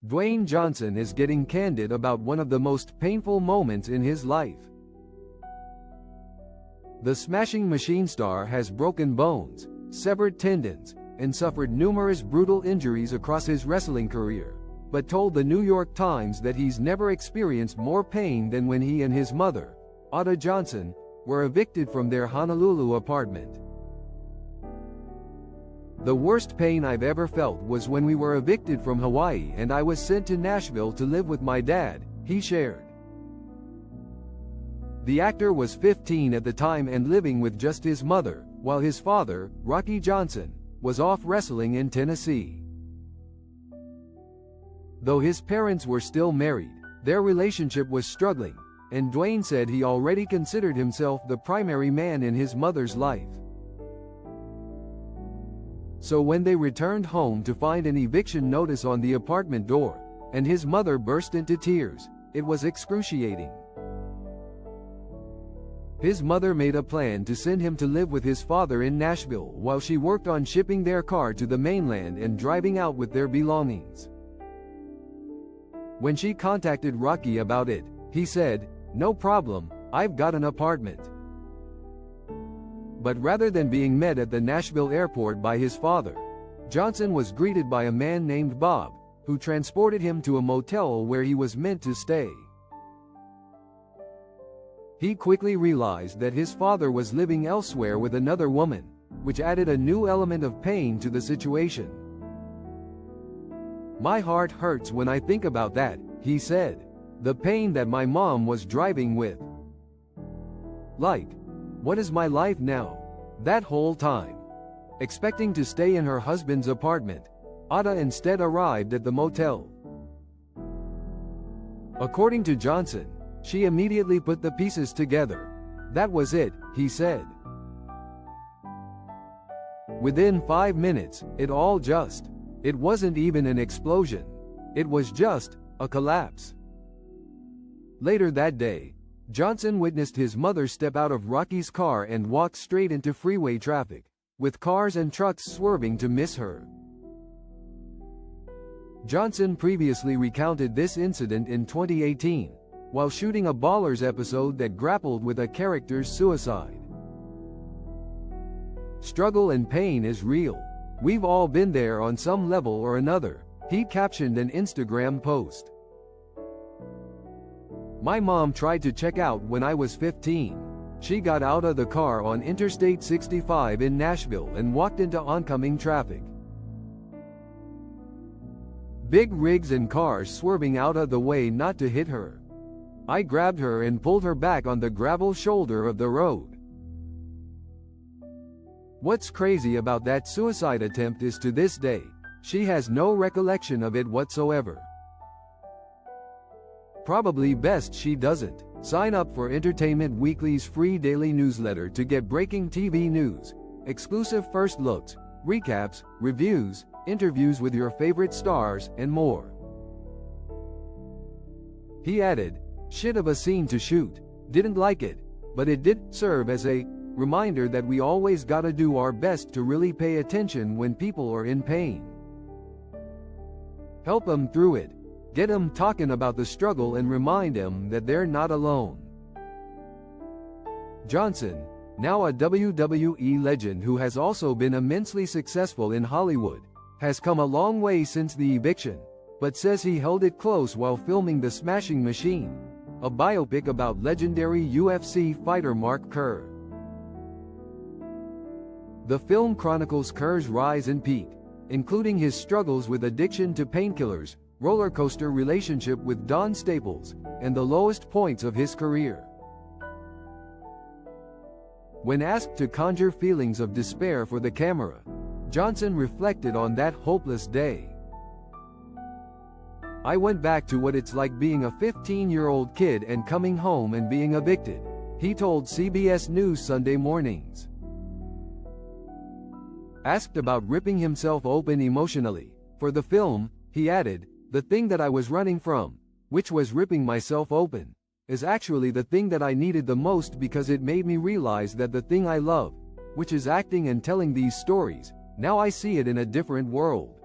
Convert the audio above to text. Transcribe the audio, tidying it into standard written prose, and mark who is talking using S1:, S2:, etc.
S1: Dwayne Johnson is getting candid about one of the most painful moments in his life. The Smashing Machine star has broken bones, severed tendons, and suffered numerous brutal injuries across his wrestling career, but told the New York Times that he's never experienced more pain than when he and his mother, Dwayne Johnson, were evicted from their Honolulu apartment. "The worst pain I've ever felt was when we were evicted from Hawaii and I was sent to Nashville to live with my dad," he shared. The actor was 15 at the time and living with just his mother, while his father, Dwayne Johnson, was off wrestling in Tennessee. Though his parents were still married, their relationship was struggling, and Dwayne said he already considered himself the primary man in his mother's life. So when they returned home to find an eviction notice on the apartment door, and his mother burst into tears, it was excruciating. His mother made a plan to send him to live with his father in Nashville while she worked on shipping their car to the mainland and driving out with their belongings. When she contacted Rocky about it, he said, "No problem, I've got an apartment." But rather than being met at the Nashville airport by his father, Johnson was greeted by a man named Bob, who transported him to a motel where he was meant to stay. He quickly realized that his father was living elsewhere with another woman, which added a new element of pain to the situation. "My heart hurts when I think about that," he said. "The pain that my mom was driving with. Like, what is my life now? That whole time." Expecting to stay in her husband's apartment, Ada instead arrived at the motel. According to Johnson, she immediately put the pieces together. "That was it," he said. Within 5 minutes, it wasn't even an explosion. It was just a collapse. Later that day, Johnson witnessed his mother step out of Rocky's car and walk straight into freeway traffic, with cars and trucks swerving to miss her. Johnson previously recounted this incident in 2018, while shooting a Ballers episode that grappled with a character's suicide. "Struggle and pain is real. We've all been there on some level or another," he captioned an Instagram post. "My mom tried to check out when I was 15. She got out of the car on Interstate 65 in Nashville and walked into oncoming traffic. Big rigs and cars swerving out of the way not to hit her. I grabbed her and pulled her back on the gravel shoulder of the road." What's crazy about that suicide attempt is to this day, she has no recollection of it whatsoever. Probably best she doesn't. Sign up for Entertainment Weekly's free daily newsletter to get breaking TV news, exclusive first looks, recaps, reviews, interviews with your favorite stars, and more. He added, "Shit of a scene to shoot. Didn't like it, but it did serve as a reminder that we always gotta do our best to really pay attention when people are in pain. Help them through it. Get them talking about the struggle and remind them that they're not alone." Johnson, now a WWE legend who has also been immensely successful in Hollywood, has come a long way since the eviction, but says he held it close while filming The Smashing Machine, a biopic about legendary UFC fighter Mark Kerr. The film chronicles Kerr's rise and peak, including his struggles with addiction to painkillers, roller coaster relationship with Don Staples, and the lowest points of his career. When asked to conjure feelings of despair for the camera, Johnson reflected on that hopeless day. "I went back to what it's like being a 15-year-old kid and coming home and being evicted," he told CBS News Sunday Mornings. Asked about ripping himself open emotionally for the film, he added, "The thing that I was running from, which was ripping myself open, is actually the thing that I needed the most because it made me realize that the thing I love, which is acting and telling these stories, now I see it in a different world."